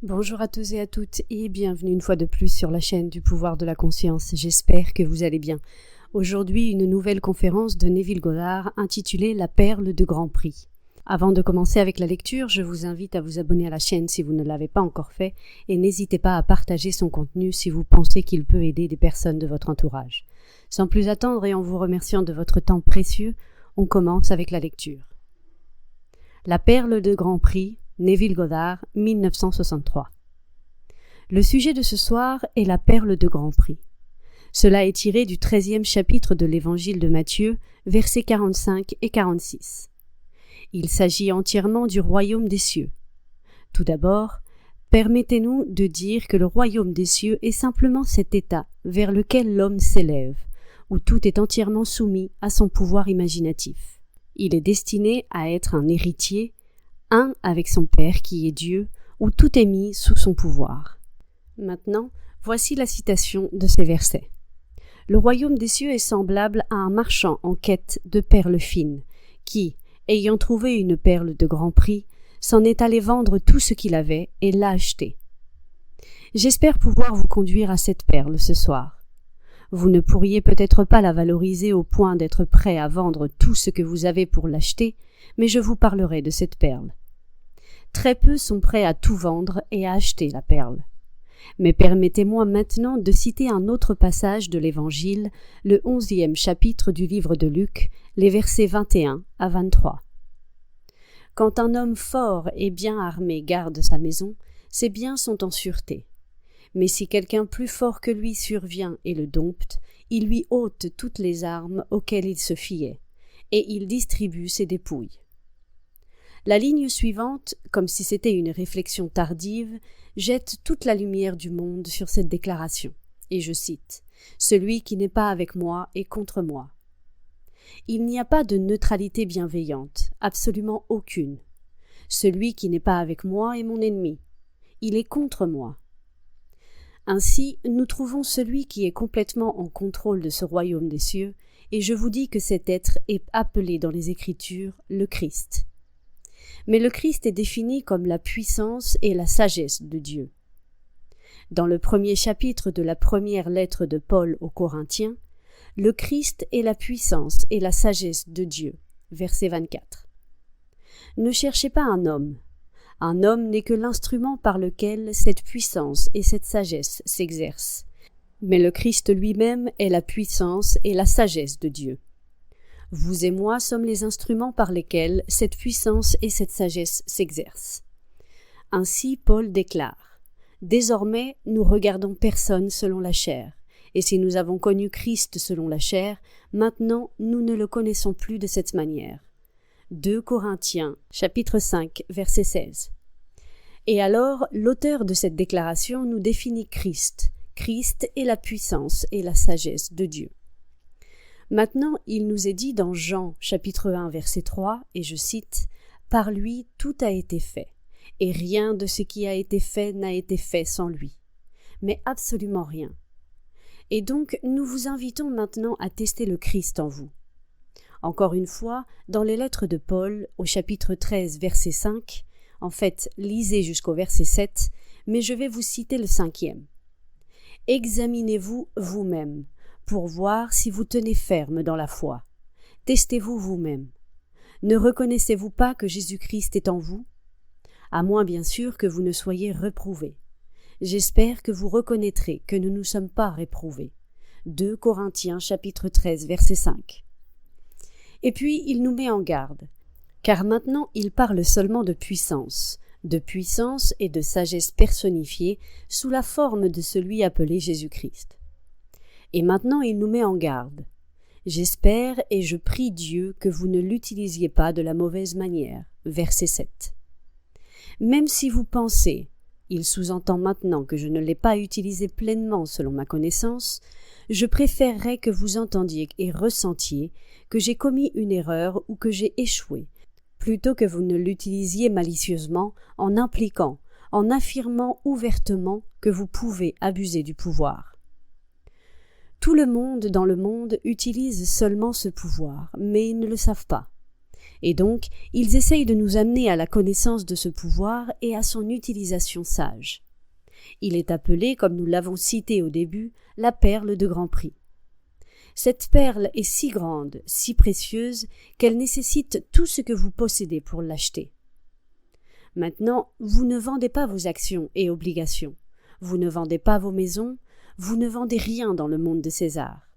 Bonjour à tous et à toutes et bienvenue une fois de plus sur la chaîne du pouvoir de la conscience. J'espère que vous allez bien. Aujourd'hui, une nouvelle conférence de Neville Goddard intitulée La perle de Grand Prix. Avant de commencer avec la lecture, je vous invite à vous abonner à la chaîne si vous ne l'avez pas encore fait et n'hésitez pas à partager son contenu si vous pensez qu'il peut aider des personnes de votre entourage. Sans plus attendre et en vous remerciant de votre temps précieux, on commence avec la lecture. La perle de Grand Prix, Neville Goddard, 1963. Le sujet de ce soir est la perle de Grand Prix. Cela est tiré du 13e chapitre de l'Évangile de Matthieu, versets 45 et 46. Il s'agit entièrement du royaume des cieux. Tout d'abord, permettez-nous de dire que le royaume des cieux est simplement cet état vers lequel l'homme s'élève, où tout est entièrement soumis à son pouvoir imaginatif. Il est destiné à être un héritier, un avec son Père qui est Dieu, où tout est mis sous son pouvoir. Maintenant, voici la citation de ces versets. Le royaume des cieux est semblable à un marchand en quête de perles fines, qui, ayant trouvé une perle de grand prix, s'en est allé vendre tout ce qu'il avait et l'a achetée. J'espère pouvoir vous conduire à cette perle ce soir. Vous ne pourriez peut-être pas la valoriser au point d'être prêt à vendre tout ce que vous avez pour l'acheter, mais je vous parlerai de cette perle. Très peu sont prêts à tout vendre et à acheter la perle. Mais permettez-moi maintenant de citer un autre passage de l'Évangile, le 11e chapitre du livre de Luc, les versets 21 à 23. Quand un homme fort et bien armé garde sa maison, ses biens sont en sûreté. Mais si quelqu'un plus fort que lui survient et le dompte, il lui ôte toutes les armes auxquelles il se fiait, et il distribue ses dépouilles. La ligne suivante, comme si c'était une réflexion tardive, jette toute la lumière du monde sur cette déclaration, et je cite « Celui qui n'est pas avec moi est contre moi ». Il n'y a pas de neutralité bienveillante, absolument aucune. Celui qui n'est pas avec moi est mon ennemi. Il est contre moi. Ainsi, nous trouvons celui qui est complètement en contrôle de ce royaume des cieux, et je vous dis que cet être est appelé dans les Écritures le Christ. Mais le Christ est défini comme la puissance et la sagesse de Dieu. Dans le premier chapitre de la première lettre de Paul aux Corinthiens, le Christ est la puissance et la sagesse de Dieu. Verset 24. Ne cherchez pas un homme. Un homme n'est que l'instrument par lequel cette puissance et cette sagesse s'exercent. Mais le Christ lui-même est la puissance et la sagesse de Dieu. Vous et moi sommes les instruments par lesquels cette puissance et cette sagesse s'exercent. Ainsi, Paul déclare « Désormais, nous regardons personne selon la chair, et si nous avons connu Christ selon la chair, maintenant nous ne le connaissons plus de cette manière. » 2 Corinthiens, chapitre 5, verset 16. Et alors, l'auteur de cette déclaration nous définit Christ. Christ est la puissance et la sagesse de Dieu. Maintenant, il nous est dit dans Jean, chapitre 1, verset 3, et je cite « Par lui, tout a été fait, et rien de ce qui a été fait n'a été fait sans lui. Mais absolument rien. Et donc, nous vous invitons maintenant à tester le Christ en vous. Encore une fois, dans les lettres de Paul, au chapitre 13, verset 5, en fait, lisez jusqu'au verset 7, mais je vais vous citer le 5e. « Examinez-vous vous-même, pour voir si vous tenez ferme dans la foi. Testez-vous vous-même. Ne reconnaissez-vous pas que Jésus-Christ est en vous? À moins bien sûr que vous ne soyez reprouvés. J'espère que vous reconnaîtrez que nous ne sommes pas réprouvés. 2 Corinthiens chapitre 13 verset 5. Et puis il nous met en garde, car maintenant il parle seulement de puissance et de sagesse personnifiée sous la forme de celui appelé Jésus-Christ. Et maintenant il nous met en garde. J'espère et je prie Dieu que vous ne l'utilisiez pas de la mauvaise manière. Verset 7. Même si vous pensez, il sous-entend maintenant que je ne l'ai pas utilisé pleinement selon ma connaissance, je préférerais que vous entendiez et ressentiez que j'ai commis une erreur ou que j'ai échoué, plutôt que vous ne l'utilisiez malicieusement en impliquant, en affirmant ouvertement que vous pouvez abuser du pouvoir. Tout le monde dans le monde utilise seulement ce pouvoir, mais ils ne le savent pas. Et donc, ils essayent de nous amener à la connaissance de ce pouvoir et à son utilisation sage. Il est appelé, comme nous l'avons cité au début, la perle de grand prix. Cette perle est si grande, si précieuse, qu'elle nécessite tout ce que vous possédez pour l'acheter. Maintenant, vous ne vendez pas vos actions et obligations, vous ne vendez pas vos maisons, vous ne vendez rien dans le monde de César.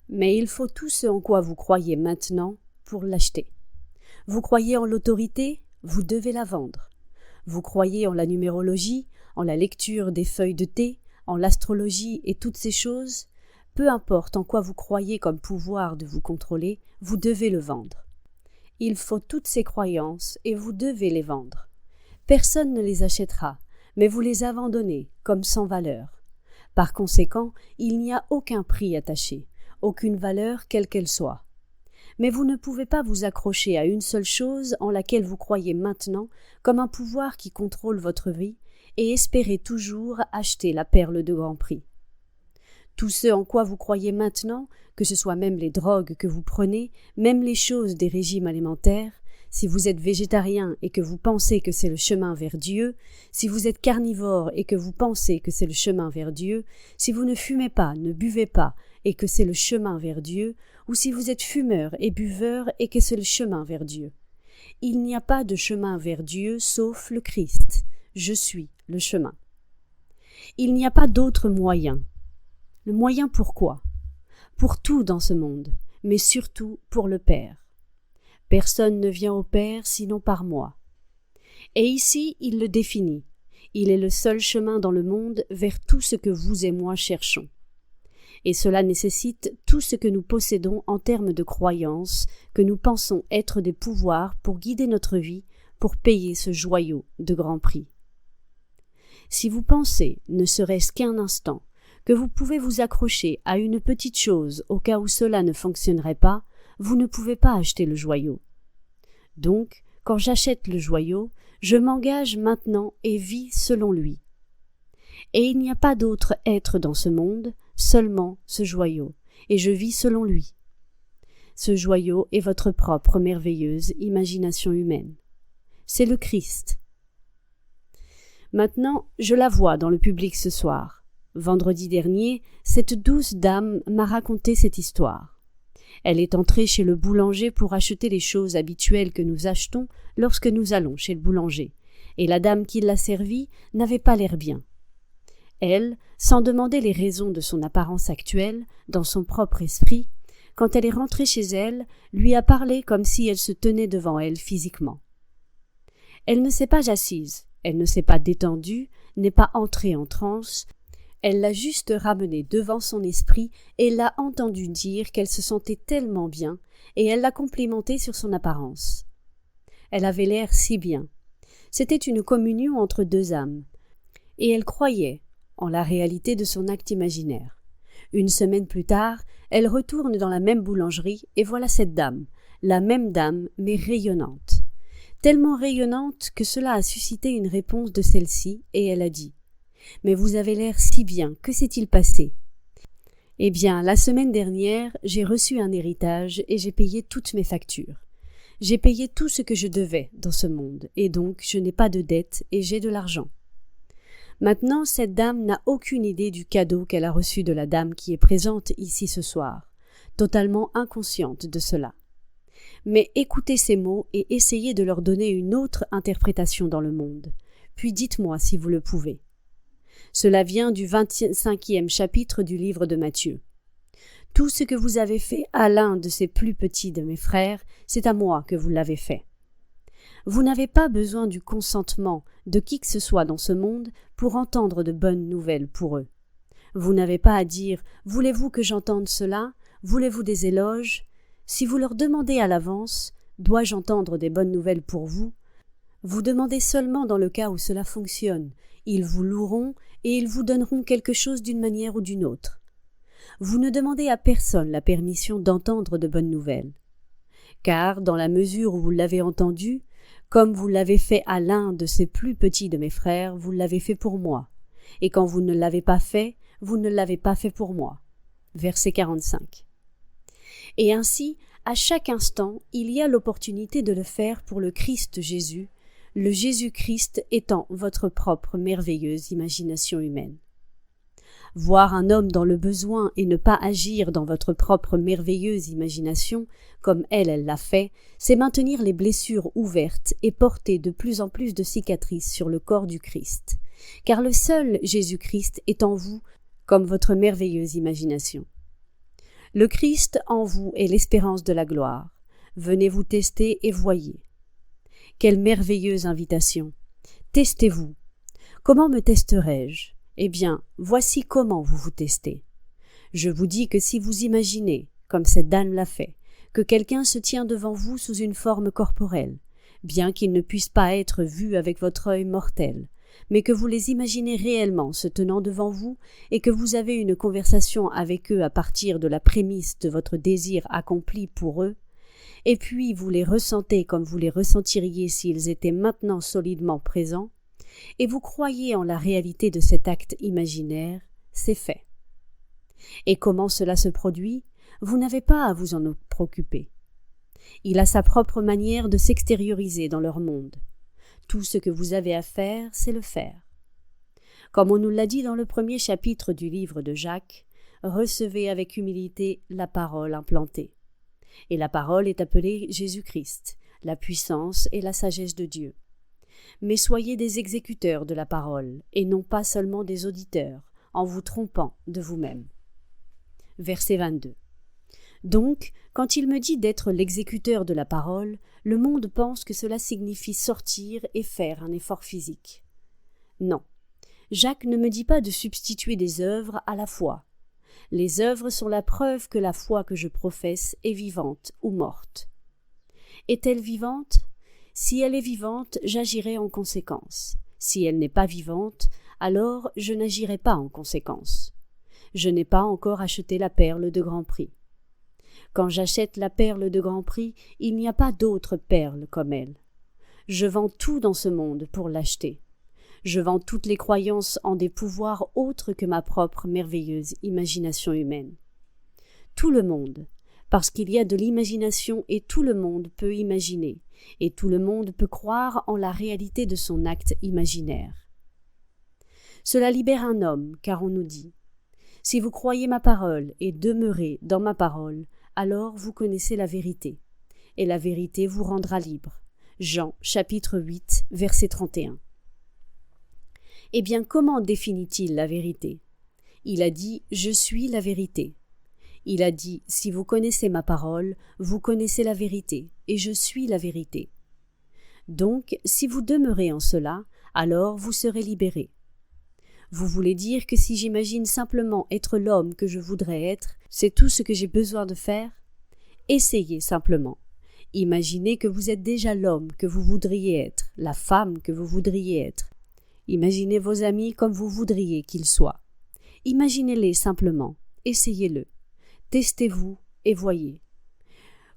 Mais il faut tout ce en quoi vous croyez maintenant pour l'acheter. Vous croyez en l'autorité, vous devez la vendre. Vous croyez en la numérologie, en la lecture des feuilles de thé, en l'astrologie et toutes ces choses, peu importe en quoi vous croyez comme pouvoir de vous contrôler, vous devez le vendre. Il faut toutes ces croyances et vous devez les vendre. Personne ne les achètera, mais vous les abandonnez comme sans valeur. Par conséquent, il n'y a aucun prix attaché, aucune valeur quelle qu'elle soit. Mais vous ne pouvez pas vous accrocher à une seule chose en laquelle vous croyez maintenant comme un pouvoir qui contrôle votre vie et espérer toujours acheter la perle de grand prix. Tout ce en quoi vous croyez maintenant, que ce soit même les drogues que vous prenez, même les choses des régimes alimentaires, si vous êtes végétarien et que vous pensez que c'est le chemin vers Dieu, si vous êtes carnivore et que vous pensez que c'est le chemin vers Dieu, si vous ne fumez pas, ne buvez pas et que c'est le chemin vers Dieu, ou si vous êtes fumeur et buveur et que c'est le chemin vers Dieu. Il n'y a pas de chemin vers Dieu sauf le Christ. Je suis le chemin. Il n'y a pas d'autre moyen. Le moyen pourquoi? Pour tout dans ce monde, mais surtout pour le Père. Personne ne vient au Père sinon par moi. Et ici, il le définit. Il est le seul chemin dans le monde vers tout ce que vous et moi cherchons. Et cela nécessite tout ce que nous possédons en termes de croyances, que nous pensons être des pouvoirs pour guider notre vie, pour payer ce joyau de grand prix. Si vous pensez, ne serait-ce qu'un instant, que vous pouvez vous accrocher à une petite chose au cas où cela ne fonctionnerait pas, vous ne pouvez pas acheter le joyau. Donc, quand j'achète le joyau, je m'engage maintenant et vis selon lui. Et il n'y a pas d'autre être dans ce monde, seulement ce joyau, et je vis selon lui. Ce joyau est votre propre merveilleuse imagination humaine. C'est le Christ. Maintenant, je la vois dans le public ce soir. Vendredi dernier, cette douce dame m'a raconté cette histoire. Elle est entrée chez le boulanger pour acheter les choses habituelles que nous achetons lorsque nous allons chez le boulanger, et la dame qui l'a servie n'avait pas l'air bien. Elle, sans demander les raisons de son apparence actuelle, dans son propre esprit, quand elle est rentrée chez elle, lui a parlé comme si elle se tenait devant elle physiquement. Elle ne s'est pas assise, elle ne s'est pas détendue, n'est pas entrée en transe, elle l'a juste ramenée devant son esprit et l'a entendu dire qu'elle se sentait tellement bien, et elle l'a complimenté sur son apparence. Elle avait l'air si bien. C'était une communion entre deux âmes, et elle croyait en la réalité de son acte imaginaire. Une semaine plus tard, elle retourne dans la même boulangerie, et voilà cette dame, la même dame, mais rayonnante. Tellement rayonnante que cela a suscité une réponse de celle-ci, et elle a dit « Mais vous avez l'air si bien, que s'est-il passé ?» Eh bien, la semaine dernière, j'ai reçu un héritage et j'ai payé toutes mes factures. J'ai payé tout ce que je devais dans ce monde, et donc je n'ai pas de dette et j'ai de l'argent. Maintenant, cette dame n'a aucune idée du cadeau qu'elle a reçu de la dame qui est présente ici ce soir, totalement inconsciente de cela. Mais écoutez ces mots et essayez de leur donner une autre interprétation dans le monde, puis dites-moi si vous le pouvez. Cela vient du 25e chapitre du livre de Matthieu. « Tout ce que vous avez fait à l'un de ces plus petits de mes frères, c'est à moi que vous l'avez fait. » Vous n'avez pas besoin du consentement de qui que ce soit dans ce monde pour entendre de bonnes nouvelles pour eux. Vous n'avez pas à dire « Voulez-vous que j'entende cela ? Voulez-vous des éloges ?» Si vous leur demandez à l'avance « Dois-je entendre des bonnes nouvelles pour vous ?» Vous demandez seulement dans le cas où cela fonctionne. Ils vous loueront et ils vous donneront quelque chose d'une manière ou d'une autre. Vous ne demandez à personne la permission d'entendre de bonnes nouvelles. Car, dans la mesure où vous l'avez entendu, comme vous l'avez fait à l'un de ces plus petits de mes frères, vous l'avez fait pour moi. Et quand vous ne l'avez pas fait, vous ne l'avez pas fait pour moi. Verset 45. Et ainsi, À chaque instant, il y a l'opportunité de le faire pour le Christ Jésus, le Jésus-Christ étant votre propre merveilleuse imagination humaine. Voir un homme dans le besoin et ne pas agir dans votre propre merveilleuse imagination, comme elle l'a fait, c'est maintenir les blessures ouvertes et porter de plus en plus de cicatrices sur le corps du Christ. Car le seul Jésus-Christ est en vous comme votre merveilleuse imagination. Le Christ en vous est l'espérance de la gloire. Venez vous tester et voyez. Quelle merveilleuse invitation! Testez-vous. Comment me testerai-je? Eh bien, voici comment vous vous testez. Je vous dis que si vous imaginez, comme cette dame l'a fait, que quelqu'un se tient devant vous sous une forme corporelle, bien qu'il ne puisse pas être vu avec votre œil mortel, mais que vous les imaginez réellement se tenant devant vous et que vous avez une conversation avec eux à partir de la prémisse de votre désir accompli pour eux, et puis vous les ressentez comme vous les ressentiriez s'ils étaient maintenant solidement présents, et vous croyez en la réalité de cet acte imaginaire, c'est fait. Et comment cela se produit? Vous n'avez pas à vous en préoccuper. Il a sa propre manière de s'extérioriser dans leur monde. Tout ce que vous avez à faire, c'est le faire. Comme on nous l'a dit dans le premier chapitre du livre de Jacques, recevez avec humilité la parole implantée. Et la parole est appelée Jésus-Christ, la puissance et la sagesse de Dieu. Mais soyez des exécuteurs de la parole, et non pas seulement des auditeurs, en vous trompant de vous-même. Verset 22. Donc, quand il me dit d'être l'exécuteur de la parole, le monde pense que cela signifie sortir et faire un effort physique. Non, Jacques ne me dit pas de substituer des œuvres à la foi. Les œuvres sont la preuve que la foi que je professe est vivante ou morte. Est-elle vivante? Si elle est vivante, j'agirai en conséquence. Si elle n'est pas vivante, alors je n'agirai pas en conséquence. Je n'ai pas encore acheté la perle de grand prix. Quand j'achète la perle de grand prix, il n'y a pas d'autre perle comme elle. Je vends tout dans ce monde pour l'acheter. Je vends toutes les croyances en des pouvoirs autres que ma propre merveilleuse imagination humaine. Tout le monde, parce qu'il y a de l'imagination et tout le monde peut imaginer, et tout le monde peut croire en la réalité de son acte imaginaire. Cela libère un homme, car on nous dit « Si vous croyez ma parole et demeurez dans ma parole, alors vous connaissez la vérité, et la vérité vous rendra libre. » Jean, chapitre 8, verset 31. Eh bien, comment définit-il la vérité? Il a dit « Je suis la vérité ». Il a dit « Si vous connaissez ma parole, vous connaissez la vérité, et je suis la vérité. » Donc, si vous demeurez en cela, alors vous serez libérés. Vous voulez dire que si j'imagine simplement être l'homme que je voudrais être, c'est tout ce que j'ai besoin de faire? Essayez simplement. Imaginez que vous êtes déjà l'homme que vous voudriez être, la femme que vous voudriez être. Imaginez vos amis comme vous voudriez qu'ils soient. Imaginez-les simplement, essayez-le. Testez-vous et voyez.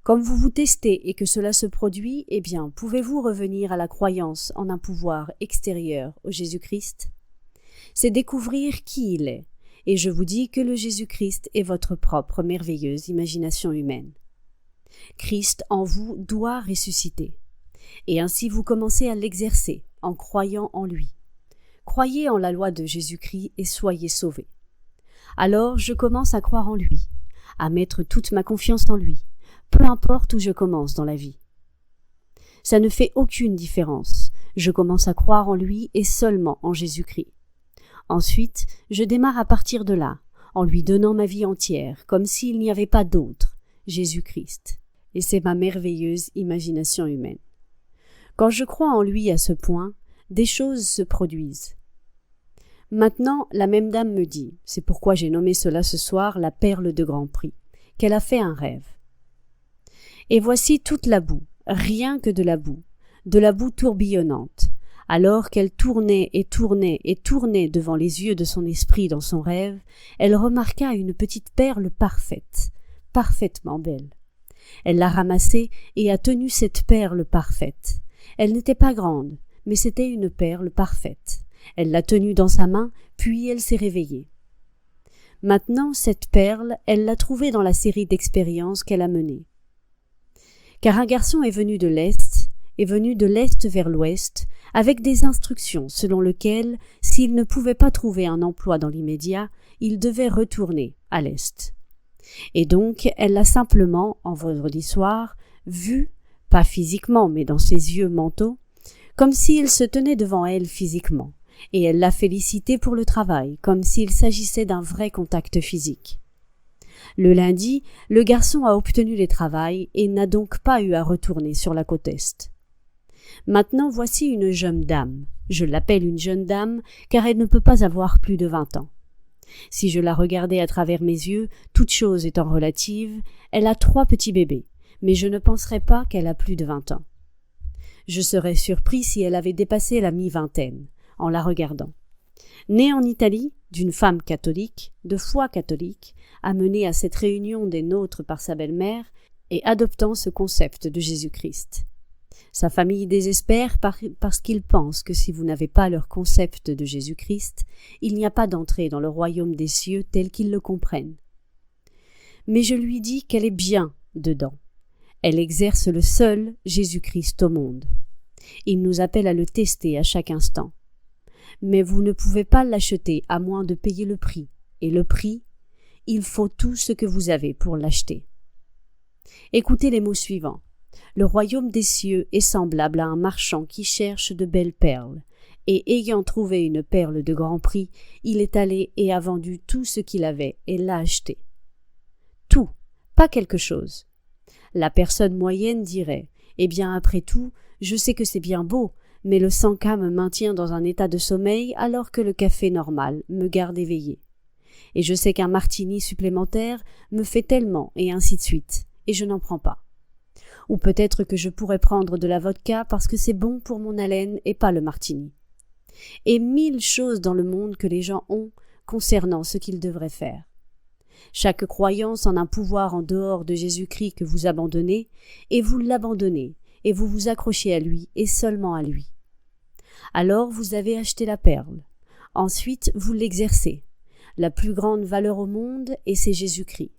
Comme vous vous testez et que cela se produit, eh bien, pouvez-vous revenir à la croyance en un pouvoir extérieur au Jésus-Christ? C'est découvrir qui il est, et je vous dis que le Jésus-Christ est votre propre merveilleuse imagination humaine. Christ en vous doit ressusciter, et ainsi vous commencez à l'exercer en croyant en lui. Croyez en la loi de Jésus-Christ et soyez sauvés. Alors je commence à croire en lui, à mettre toute ma confiance en lui, peu importe où je commence dans la vie. Ça ne fait aucune différence, je commence à croire en lui et seulement en Jésus-Christ. Ensuite, je démarre à partir de là, en lui donnant ma vie entière, comme s'il n'y avait pas d'autre, Jésus-Christ. Et c'est ma merveilleuse imagination humaine. Quand je crois en lui à ce point, des choses se produisent. Maintenant, la même dame me dit, c'est pourquoi j'ai nommé cela ce soir la perle de grand prix, qu'elle a fait un rêve. Et voici toute la boue, rien que de la boue tourbillonnante. Alors qu'elle tournait et tournait et tournait devant les yeux de son esprit dans son rêve, elle remarqua une petite perle parfaite, parfaitement belle. Elle l'a ramassée et a tenu cette perle parfaite. Elle n'était pas grande, mais c'était une perle parfaite. Elle l'a tenue dans sa main, puis elle s'est réveillée. Maintenant, cette perle, elle l'a trouvée dans la série d'expériences qu'elle a menées. car un garçon est venu de l'Est vers l'Ouest, avec des instructions selon lesquelles, s'il ne pouvait pas trouver un emploi dans l'immédiat, il devait retourner à l'Est. Et donc, elle l'a simplement, en vendredi soir, vu, pas physiquement, mais dans ses yeux mentaux, comme s'il se tenait devant elle physiquement, et elle l'a félicité pour le travail, comme s'il s'agissait d'un vrai contact physique. Le lundi, le garçon a obtenu le travail et n'a donc pas eu à retourner sur la côte Est. Maintenant voici une jeune dame. Je l'appelle une jeune dame car elle ne peut pas avoir plus de 20 ans. Si je la regardais à travers mes yeux, toute chose étant relative, elle a 3 petits bébés, mais je ne penserais pas qu'elle a plus de 20 ans. Je serais surpris si elle avait dépassé la mi-vingtaine, en la regardant. Née en Italie, d'une femme catholique, de foi catholique, amenée à cette réunion des nôtres par sa belle-mère, et adoptant ce concept de Jésus-Christ. Sa famille désespère parce qu'ils pensent que si vous n'avez pas leur concept de Jésus-Christ, il n'y a pas d'entrée dans le royaume des cieux tel qu'ils le comprennent. Mais je lui dis qu'elle est bien dedans. Elle exerce le seul Jésus-Christ au monde. Il nous appelle à le tester à chaque instant. Mais vous ne pouvez pas l'acheter à moins de payer le prix. Et le prix, il faut tout ce que vous avez pour l'acheter. Écoutez les mots suivants. Le royaume des cieux est semblable à un marchand qui cherche de belles perles, et ayant trouvé une perle de grand prix, il est allé et a vendu tout ce qu'il avait et l'a acheté. Tout, pas quelque chose. La personne moyenne dirait « Eh bien, après tout, je sais que c'est bien beau, mais le 100K me maintient dans un état de sommeil alors que le café normal me garde éveillé. Et je sais qu'un martini supplémentaire me fait tellement, et ainsi de suite, et je n'en prends pas. Ou peut-être que je pourrais prendre de la vodka parce que c'est bon pour mon haleine et pas le martini. Et 1000 choses dans le monde que les gens ont concernant ce qu'ils devraient faire. Chaque croyance en un pouvoir en dehors de Jésus-Christ que vous abandonnez, et vous l'abandonnez, et vous vous accrochez à lui et seulement à lui. Alors vous avez acheté la perle. Ensuite, vous l'exercez. La plus grande valeur au monde, et c'est Jésus-Christ.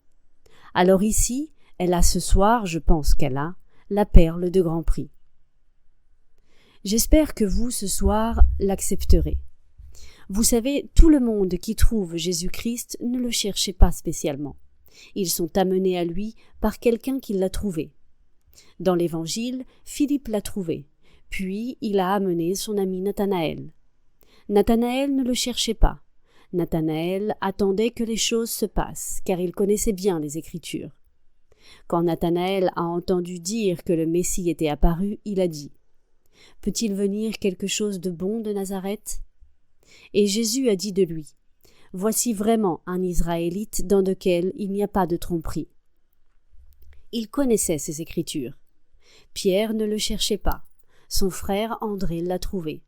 Alors ici, elle a ce soir, je pense qu'elle a, la perle de grand prix. J'espère que vous, ce soir, l'accepterez. Vous savez, tout le monde qui trouve Jésus-Christ ne le cherchait pas spécialement. Ils sont amenés à lui par quelqu'un qui l'a trouvé. Dans l'Évangile, Philippe l'a trouvé, puis il a amené son ami Nathanaël. Nathanaël ne le cherchait pas. Nathanaël attendait que les choses se passent, car il connaissait bien les Écritures. Quand Nathanaël a entendu dire que le Messie était apparu, il a dit « Peut-il venir quelque chose de bon de Nazareth ?» Et Jésus a dit de lui « Voici vraiment un Israélite dans lequel il n'y a pas de tromperie. » Il connaissait ces Écritures. Pierre ne le cherchait pas. Son frère André l'a trouvé.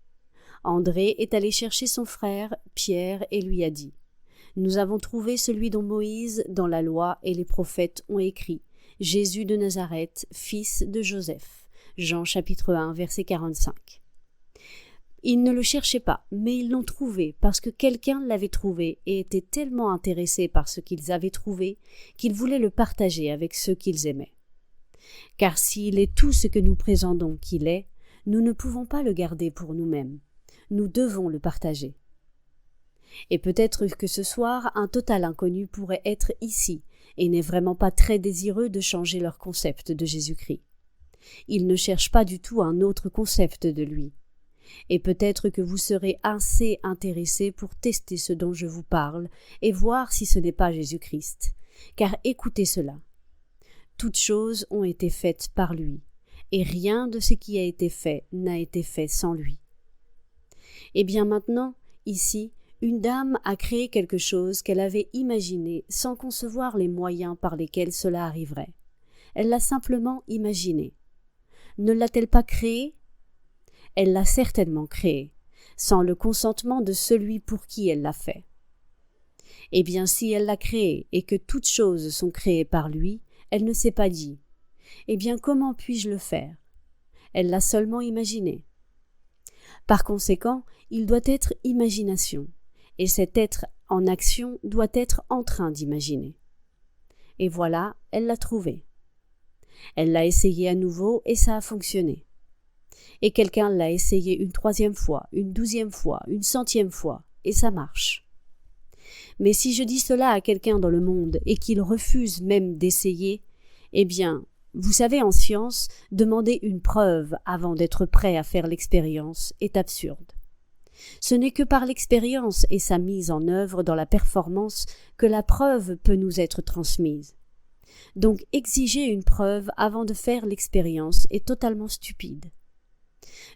André est allé chercher son frère Pierre et lui a dit « Nous avons trouvé celui dont Moïse, dans la loi et les prophètes ont écrit, Jésus de Nazareth, fils de Joseph. » Jean chapitre 1, verset 45. Ils ne le cherchaient pas, mais ils l'ont trouvé parce que quelqu'un l'avait trouvé et était tellement intéressé par ce qu'ils avaient trouvé qu'ils voulaient le partager avec ceux qu'ils aimaient. Car s'il est tout ce que nous prétendons qu'il est, nous ne pouvons pas le garder pour nous-mêmes. Nous devons le partager. Et peut-être que ce soir, un total inconnu pourrait être ici et n'est vraiment pas très désireux de changer leur concept de Jésus-Christ. Ils ne cherchent pas du tout un autre concept de lui. Et peut-être que vous serez assez intéressés pour tester ce dont je vous parle et voir si ce n'est pas Jésus-Christ. Car écoutez cela. Toutes choses ont été faites par lui, et rien de ce qui a été fait n'a été fait sans lui. Et bien maintenant, ici, une dame a créé quelque chose qu'elle avait imaginé sans concevoir les moyens par lesquels cela arriverait. Elle l'a simplement imaginé. Ne l'a-t-elle pas créé ? Elle l'a certainement créé, sans le consentement de celui pour qui elle l'a fait. Eh bien, si elle l'a créé et que toutes choses sont créées par lui, elle ne s'est pas dit « Eh bien, comment puis-je le faire ?» Elle l'a seulement imaginé. Par conséquent, il doit être imagination, et cet être en action doit être en train d'imaginer. Et voilà, elle l'a trouvé. Elle l'a essayé à nouveau et ça a fonctionné. Et quelqu'un l'a essayé une 3e fois, une 12e fois, une 100e fois, et ça marche. Mais si je dis cela à quelqu'un dans le monde et qu'il refuse même d'essayer, eh bien, vous savez, en science, demander une preuve avant d'être prêt à faire l'expérience est absurde. Ce n'est que par l'expérience et sa mise en œuvre dans la performance que la preuve peut nous être transmise. Donc exiger une preuve avant de faire l'expérience est totalement stupide.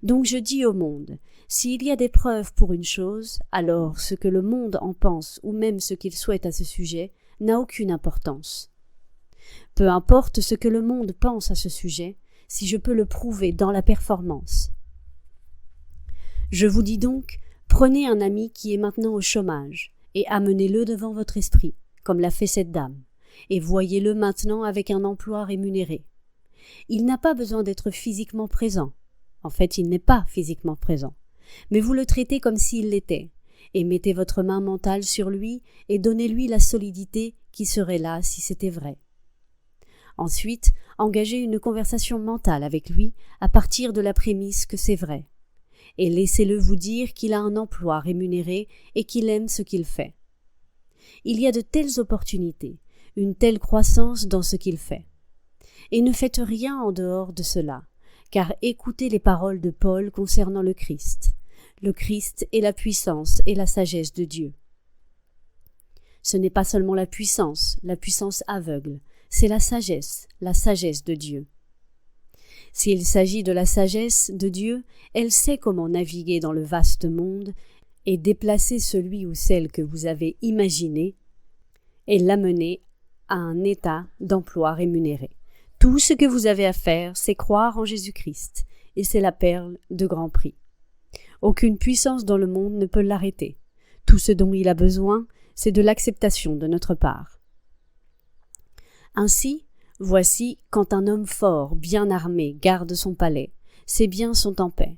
Donc je dis au monde, s'il y a des preuves pour une chose, alors ce que le monde en pense ou même ce qu'il souhaite à ce sujet n'a aucune importance. Peu importe ce que le monde pense à ce sujet, si je peux le prouver dans la performance. Je vous dis donc, prenez un ami qui est maintenant au chômage et amenez-le devant votre esprit, comme l'a fait cette dame, et voyez-le maintenant avec un emploi rémunéré. Il n'a pas besoin d'être physiquement présent. En fait, il n'est pas physiquement présent. Mais vous le traitez comme s'il l'était, et mettez votre main mentale sur lui et donnez-lui la solidité qui serait là si c'était vrai. Ensuite, engagez une conversation mentale avec lui à partir de la prémisse que c'est vrai. Et laissez-le vous dire qu'il a un emploi rémunéré et qu'il aime ce qu'il fait. Il y a de telles opportunités, une telle croissance dans ce qu'il fait. Et ne faites rien en dehors de cela, car écoutez les paroles de Paul concernant le Christ. Le Christ est la puissance et la sagesse de Dieu. Ce n'est pas seulement la puissance aveugle, c'est la sagesse de Dieu. S'il s'agit de la sagesse de Dieu, elle sait comment naviguer dans le vaste monde et déplacer celui ou celle que vous avez imaginé et l'amener à un état d'emploi rémunéré. Tout ce que vous avez à faire, c'est croire en Jésus-Christ, et c'est la perle de grand prix. Aucune puissance dans le monde ne peut l'arrêter. Tout ce dont il a besoin, c'est de l'acceptation de notre part. Ainsi, voici quand un homme fort, bien armé, garde son palais, ses biens sont en paix.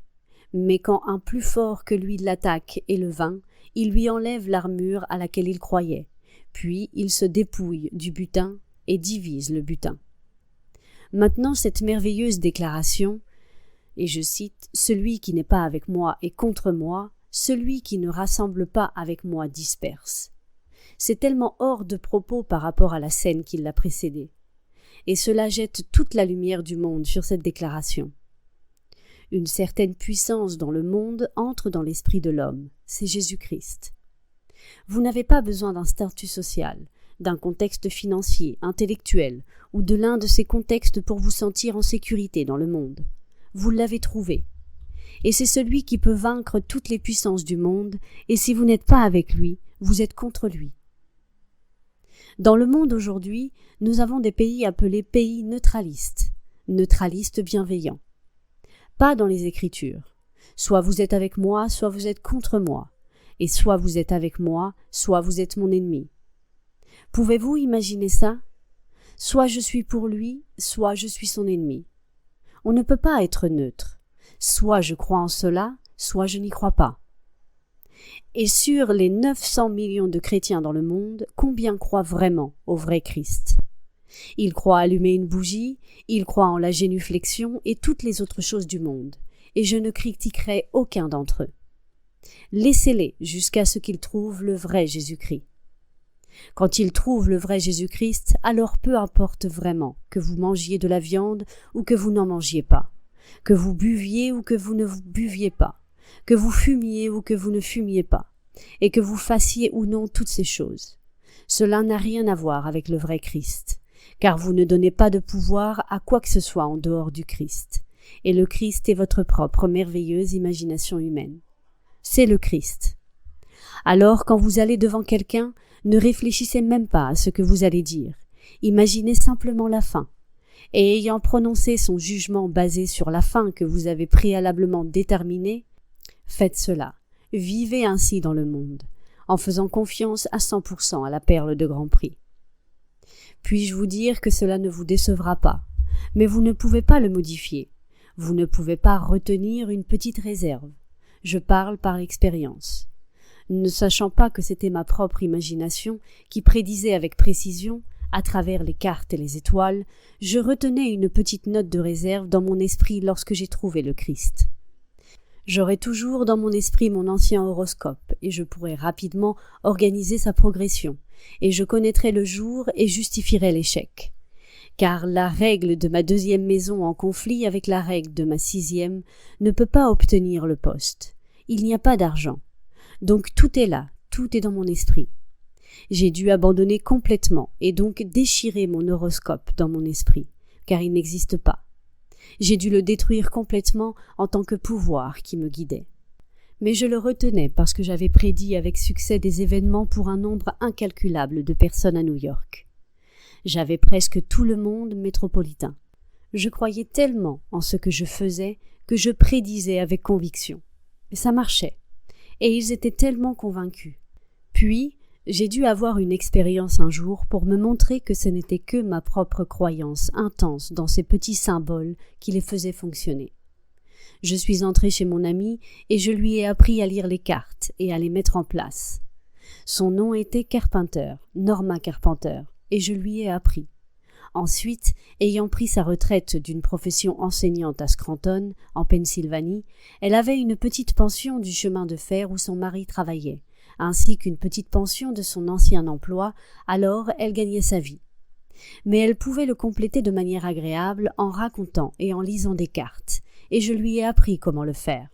Mais quand un plus fort que lui l'attaque et le vainc, il lui enlève l'armure à laquelle il croyait, puis il se dépouille du butin et divise le butin. Maintenant cette merveilleuse déclaration, et je cite, « Celui qui n'est pas avec moi est contre moi, celui qui ne rassemble pas avec moi disperse ». C'est tellement hors de propos par rapport à la scène qui l'a précédée. Et cela jette toute la lumière du monde sur cette déclaration. Une certaine puissance dans le monde entre dans l'esprit de l'homme, c'est Jésus-Christ. Vous n'avez pas besoin d'un statut social, d'un contexte financier, intellectuel, ou de l'un de ces contextes pour vous sentir en sécurité dans le monde. Vous l'avez trouvé. Et c'est celui qui peut vaincre toutes les puissances du monde, et si vous n'êtes pas avec lui, vous êtes contre lui. Dans le monde aujourd'hui, nous avons des pays appelés pays neutralistes bienveillants. Pas dans les Écritures. Soit vous êtes avec moi, soit vous êtes contre moi. Et soit vous êtes avec moi, soit vous êtes mon ennemi. Pouvez-vous imaginer ça? Soit je suis pour lui, soit je suis son ennemi. On ne peut pas être neutre. Soit je crois en cela, soit je n'y crois pas. Et sur les 900 millions de chrétiens dans le monde, combien croient vraiment au vrai Christ? Ils croient allumer une bougie, ils croient en la génuflexion et toutes les autres choses du monde, et je ne critiquerai aucun d'entre eux. Laissez-les jusqu'à ce qu'ils trouvent le vrai Jésus-Christ. Quand ils trouvent le vrai Jésus-Christ, alors peu importe vraiment que vous mangiez de la viande ou que vous n'en mangiez pas, que vous buviez ou que vous ne buviez pas, que vous fumiez ou que vous ne fumiez pas, et que vous fassiez ou non toutes ces choses. Cela n'a rien à voir avec le vrai Christ, car vous ne donnez pas de pouvoir à quoi que ce soit en dehors du Christ, et le Christ est votre propre merveilleuse imagination humaine. C'est le Christ. Alors, quand vous allez devant quelqu'un, ne réfléchissez même pas à ce que vous allez dire. Imaginez simplement la fin. Et ayant prononcé son jugement basé sur la fin que vous avez préalablement déterminée, faites cela. Vivez ainsi dans le monde, en faisant confiance à 100% à la perle de grand prix. Puis-je vous dire que cela ne vous décevra pas, mais vous ne pouvez pas le modifier. Vous ne pouvez pas retenir une petite réserve. Je parle par expérience. Ne sachant pas que c'était ma propre imagination qui prédisait avec précision, À travers les cartes et les étoiles, je retenais une petite note de réserve dans mon esprit lorsque j'ai trouvé le Christ. J'aurai toujours dans mon esprit mon ancien horoscope, et je pourrai rapidement organiser sa progression, et je connaîtrai le jour et justifierai l'échec. Car la règle de ma 2e maison en conflit avec la règle de ma 6e ne peut pas obtenir le poste. Il n'y a pas d'argent. Donc tout est là, tout est dans mon esprit. J'ai dû abandonner complètement et donc déchirer mon horoscope dans mon esprit, car il n'existe pas. J'ai dû le détruire complètement en tant que pouvoir qui me guidait. Mais je le retenais parce que j'avais prédit avec succès des événements pour un nombre incalculable de personnes à New York. J'avais presque tout le monde métropolitain. Je croyais tellement en ce que je faisais que je prédisais avec conviction. Et ça marchait. Et ils étaient tellement convaincus. Puis, j'ai dû avoir une expérience un jour pour me montrer que ce n'était que ma propre croyance intense dans ces petits symboles qui les faisaient fonctionner. Je suis entrée chez mon ami et je lui ai appris à lire les cartes et à les mettre en place. Son nom était Carpenter, Norma Carpenter, et je lui ai appris. Ensuite, ayant pris sa retraite d'une profession enseignante à Scranton, en Pennsylvanie, elle avait une petite pension du chemin de fer où son mari travaillait, ainsi qu'une petite pension de son ancien emploi, alors elle gagnait sa vie. Mais elle pouvait le compléter de manière agréable en racontant et en lisant des cartes, et je lui ai appris comment le faire.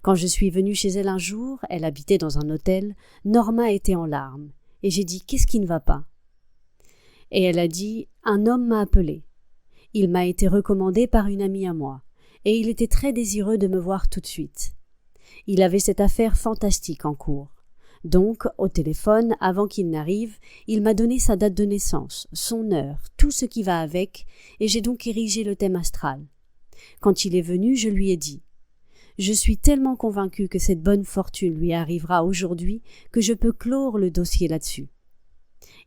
Quand je suis venue chez elle un jour, elle habitait dans un hôtel, Norma était en larmes, et j'ai dit « Qu'est-ce qui ne va pas ?» Et elle a dit « Un homme m'a appelé. Il m'a été recommandé par une amie à moi, et il était très désireux de me voir tout de suite. Il avait cette affaire fantastique en cours. Donc, au téléphone, avant qu'il n'arrive, il m'a donné sa date de naissance, son heure, tout ce qui va avec, et j'ai donc érigé le thème astral. Quand il est venu, je lui ai dit « Je suis tellement convaincue que cette bonne fortune lui arrivera aujourd'hui que je peux clore le dossier là-dessus. »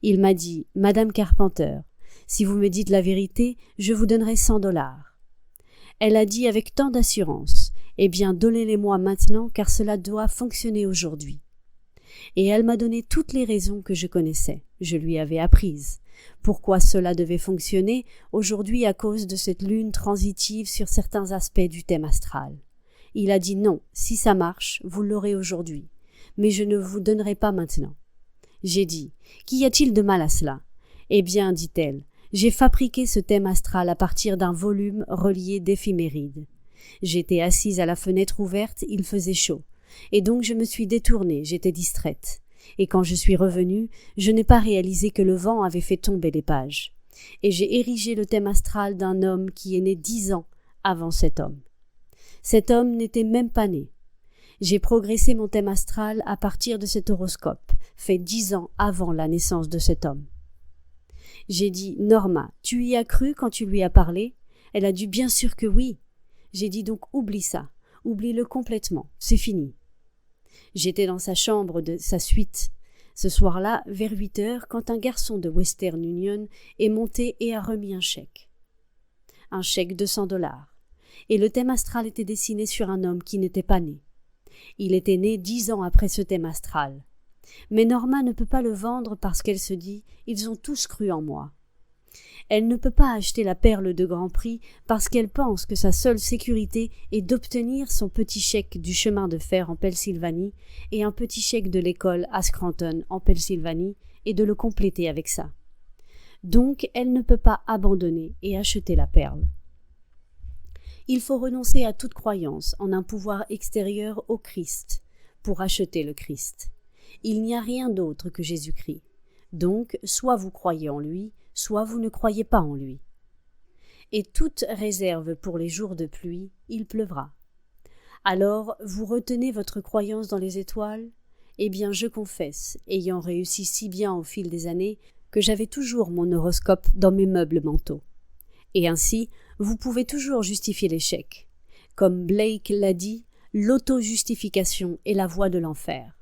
Il m'a dit « Madame Carpenter, si vous me dites la vérité, je vous donnerai $100. » Elle a dit avec tant d'assurance « Eh bien, donnez-les-moi maintenant car cela doit fonctionner aujourd'hui. » Et elle m'a donné toutes les raisons que je connaissais, je lui avais apprises. Pourquoi cela devait fonctionner aujourd'hui à cause de cette lune transitive sur certains aspects du thème astral. Il a dit non, si ça marche, vous l'aurez aujourd'hui, mais je ne vous donnerai pas maintenant. J'ai dit, qu'y a-t-il de mal à cela? Eh bien, dit-elle, j'ai fabriqué ce thème astral à partir d'un volume relié d'éphémérides. J'étais assise à la fenêtre ouverte, il faisait chaud, et donc je me suis détournée, j'étais distraite. Et quand je suis revenue, je n'ai pas réalisé que le vent avait fait tomber les pages. Et j'ai érigé le thème astral d'un homme qui est né 10 ans avant cet homme. Cet homme n'était même pas né. J'ai progressé mon thème astral à partir de cet horoscope, fait 10 ans avant la naissance de cet homme. J'ai dit « Norma, tu y as cru quand tu lui as parlé ?» Elle a dit « Bien sûr que oui !» J'ai dit donc « Oublie ça, oublie-le complètement, c'est fini. » J'étais dans sa chambre de sa suite, ce soir-là, vers 8 heures, quand un garçon de Western Union est monté et a remis un chèque. Un chèque de $100. Et le thème astral était dessiné sur un homme qui n'était pas né. Il était né 10 ans après ce thème astral. Mais Norma ne peut pas le vendre parce qu'elle se dit « Ils ont tous cru en moi ». Elle ne peut pas acheter la perle de grand prix parce qu'elle pense que sa seule sécurité est d'obtenir son petit chèque du chemin de fer en Pennsylvanie et un petit chèque de l'école à Scranton en Pennsylvanie et de le compléter avec ça. Donc elle ne peut pas abandonner et acheter la perle. Il faut renoncer à toute croyance en un pouvoir extérieur au Christ pour acheter le Christ. Il n'y a rien d'autre que Jésus-Christ. Donc, soit vous croyez en lui, soit vous ne croyez pas en lui. Et toute réserve pour les jours de pluie, il pleuvra. Alors, vous retenez votre croyance dans les étoiles? Eh bien, je confesse, ayant réussi si bien au fil des années, que j'avais toujours mon horoscope dans mes meubles manteaux. Et ainsi, vous pouvez toujours justifier l'échec. Comme Blake l'a dit, l'auto-justification est la voie de l'enfer.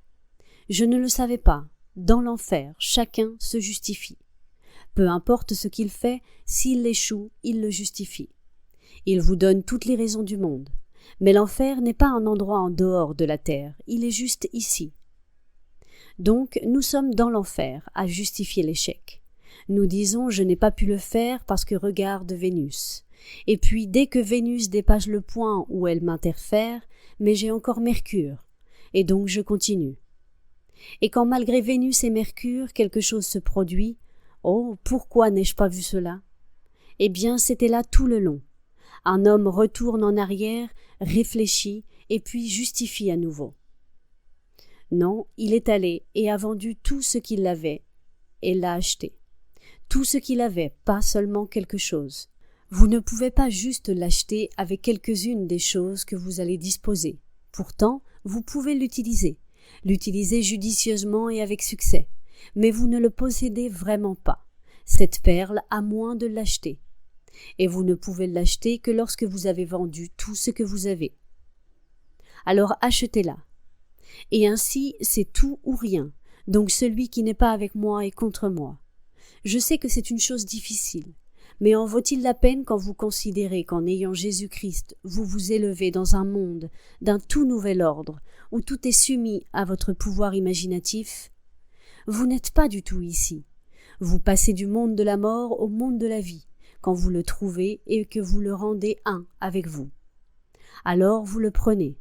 Je ne le savais pas. Dans l'enfer, chacun se justifie. Peu importe ce qu'il fait, s'il échoue, il le justifie. Il vous donne toutes les raisons du monde. Mais l'enfer n'est pas un endroit en dehors de la terre, il est juste ici. Donc, nous sommes dans l'enfer à justifier l'échec. Nous disons « je n'ai pas pu le faire parce que regarde Vénus ». Et puis dès que Vénus dépasse le point où elle m'interfère, mais j'ai encore Mercure, et donc je continue. Et quand malgré Vénus et Mercure quelque chose se produit, oh, pourquoi n'ai-je pas vu cela? Eh bien, c'était là tout le long. Un homme retourne en arrière, réfléchit, et puis justifie à nouveau. Non, il est allé et a vendu tout ce qu'il avait, et l'a acheté. Tout ce qu'il avait, pas seulement quelque chose. Vous ne pouvez pas juste l'acheter avec quelques-unes des choses que vous allez disposer. Pourtant, vous pouvez l'utiliser judicieusement et avec succès. Mais vous ne le possédez vraiment pas, cette perle, à moins de l'acheter. Et vous ne pouvez l'acheter que lorsque vous avez vendu tout ce que vous avez. Alors achetez-la. Et ainsi, c'est tout ou rien. Donc celui qui n'est pas avec moi est contre moi. Je sais que c'est une chose difficile. Mais en vaut-il la peine quand vous considérez qu'en ayant Jésus-Christ, vous vous élevez dans un monde d'un tout nouvel ordre, où tout est soumis à votre pouvoir imaginatif? Vous n'êtes pas du tout ici. Vous passez du monde de la mort au monde de la vie, quand vous le trouvez et que vous le rendez un avec vous. Alors vous le prenez.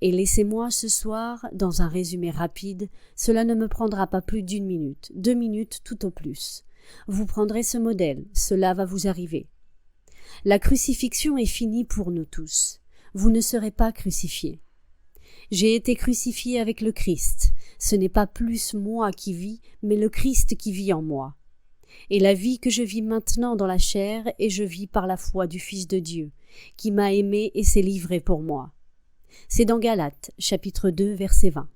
Et laissez-moi ce soir, dans un résumé rapide, cela ne me prendra pas plus d'1 minute, 2 minutes tout au plus. Vous prendrez ce modèle, cela va vous arriver. La crucifixion est finie pour nous tous. Vous ne serez pas crucifiés. J'ai été crucifié avec le Christ. Ce n'est pas plus moi qui vis, mais le Christ qui vit en moi. Et la vie que je vis maintenant dans la chair, et je vis par la foi du Fils de Dieu, qui m'a aimé et s'est livré pour moi. C'est dans Galates, chapitre 2, verset 20.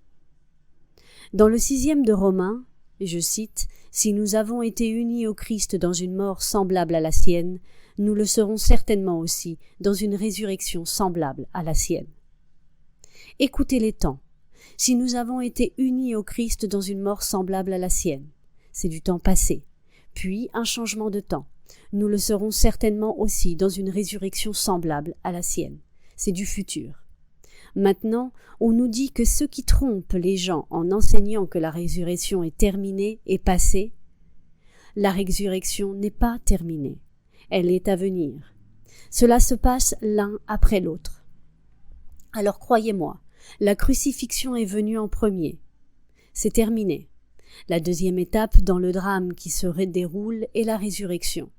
Dans le 6e de Romains, je cite, « Si nous avons été unis au Christ dans une mort semblable à la sienne, nous le serons certainement aussi dans une résurrection semblable à la sienne. » Écoutez les temps. Si nous avons été unis au Christ dans une mort semblable à la sienne, c'est du temps passé. Puis un changement de temps. Nous le serons certainement aussi dans une résurrection semblable à la sienne. C'est du futur. Maintenant, on nous dit que ceux qui trompent les gens en enseignant que la résurrection est terminée et passée, la résurrection n'est pas terminée. Elle est à venir. Cela se passe l'un après l'autre. Alors croyez-moi, la crucifixion est venue en premier. C'est terminé. La deuxième étape dans le drame qui se déroule est la résurrection.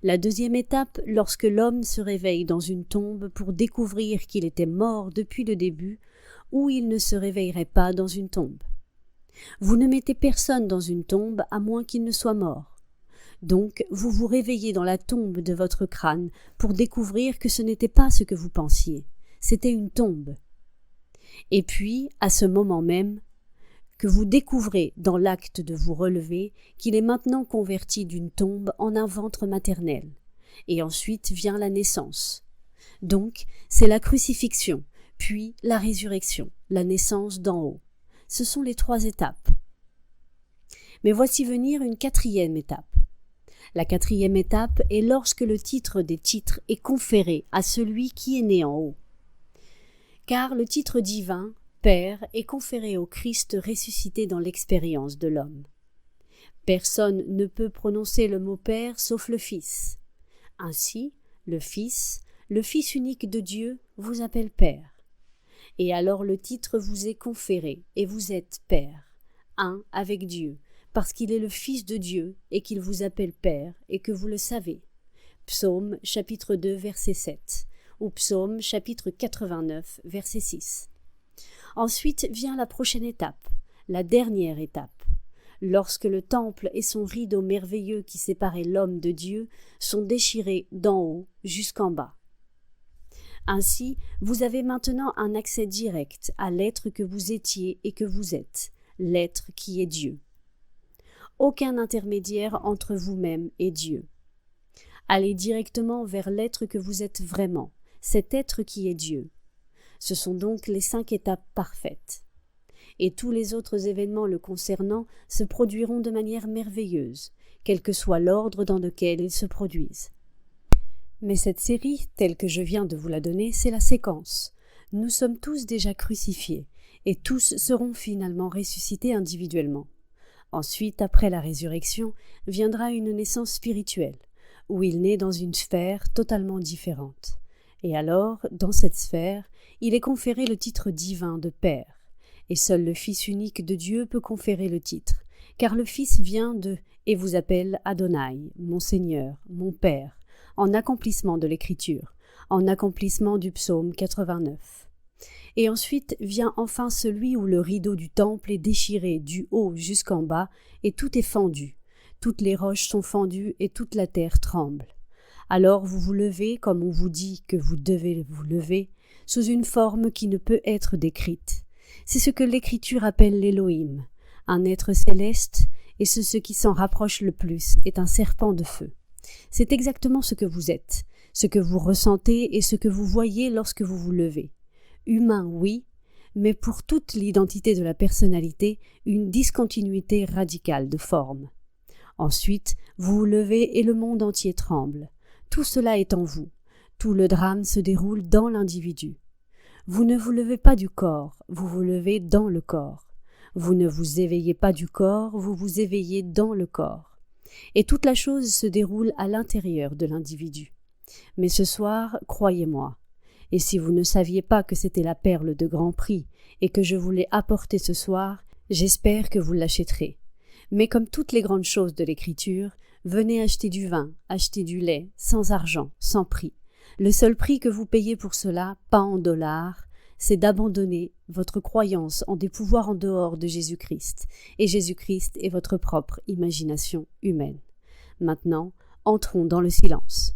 La deuxième étape, lorsque l'homme se réveille dans une tombe pour découvrir qu'il était mort depuis le début, ou il ne se réveillerait pas dans une tombe. Vous ne mettez personne dans une tombe à moins qu'il ne soit mort. Donc, vous vous réveillez dans la tombe de votre crâne pour découvrir que ce n'était pas ce que vous pensiez. C'était une tombe. Et puis, à ce moment même, que vous découvrez dans l'acte de vous relever qu'il est maintenant converti d'une tombe en un ventre maternel. Et ensuite vient la naissance. Donc, c'est la crucifixion, puis la résurrection, la naissance d'en haut. Ce sont les 3 étapes. Mais voici venir une 4e étape. La 4e étape est lorsque le titre des titres est conféré à celui qui est né en haut. Car le titre divin, Père, est conféré au Christ ressuscité dans l'expérience de l'homme. Personne ne peut prononcer le mot Père sauf le Fils. Ainsi, le Fils unique de Dieu, vous appelle Père. Et alors le titre vous est conféré, et vous êtes Père, un avec Dieu, parce qu'il est le Fils de Dieu, et qu'il vous appelle Père, et que vous le savez. Psaume chapitre 2, verset 7, ou Psaume chapitre 89, verset 6. Ensuite vient la prochaine étape, la dernière étape, lorsque le temple et son rideau merveilleux qui séparait l'homme de Dieu sont déchirés d'en haut jusqu'en bas. Ainsi, vous avez maintenant un accès direct à l'être que vous étiez et que vous êtes, l'être qui est Dieu. Aucun intermédiaire entre vous-même et Dieu. Allez directement vers l'être que vous êtes vraiment, cet être qui est Dieu. Ce sont donc les 5 étapes parfaites. Et tous les autres événements le concernant se produiront de manière merveilleuse, quel que soit l'ordre dans lequel ils se produisent. Mais cette série, telle que je viens de vous la donner, c'est la séquence. Nous sommes tous déjà crucifiés, et tous seront finalement ressuscités individuellement. Ensuite, après la résurrection, viendra une naissance spirituelle, où il naît dans une sphère totalement différente. Et alors, dans cette sphère, il est conféré le titre divin de Père. Et seul le Fils unique de Dieu peut conférer le titre, car le Fils vient de et vous appelle Adonai, mon Seigneur, mon Père, en accomplissement de l'Écriture, en accomplissement du psaume 89. Et ensuite vient enfin celui où le rideau du temple est déchiré du haut jusqu'en bas, et tout est fendu. Toutes les roches sont fendues et toute la terre tremble. Alors vous vous levez comme on vous dit que vous devez vous lever, sous une forme qui ne peut être décrite. C'est ce que l'Écriture appelle l'Élohim, un être céleste, et ce qui s'en rapproche le plus est un serpent de feu. C'est exactement ce que vous êtes, ce que vous ressentez et ce que vous voyez lorsque vous vous levez. Humain, oui, mais pour toute l'identité de la personnalité, une discontinuité radicale de forme. Ensuite, vous vous levez et le monde entier tremble. Tout cela est en vous. Tout le drame se déroule dans l'individu. Vous ne vous levez pas du corps, vous vous levez dans le corps. Vous ne vous éveillez pas du corps, vous vous éveillez dans le corps. Et toute la chose se déroule à l'intérieur de l'individu. Mais ce soir, croyez-moi, et si vous ne saviez pas que c'était la perle de grand prix et que je vous l'ai apportée ce soir, j'espère que vous l'achèterez. Mais comme toutes les grandes choses de l'Écriture, venez acheter du vin, acheter du lait, sans argent, sans prix. Le seul prix que vous payez pour cela, pas en dollars, c'est d'abandonner votre croyance en des pouvoirs en dehors de Jésus-Christ, et Jésus-Christ est votre propre imagination humaine. Maintenant, entrons dans le silence.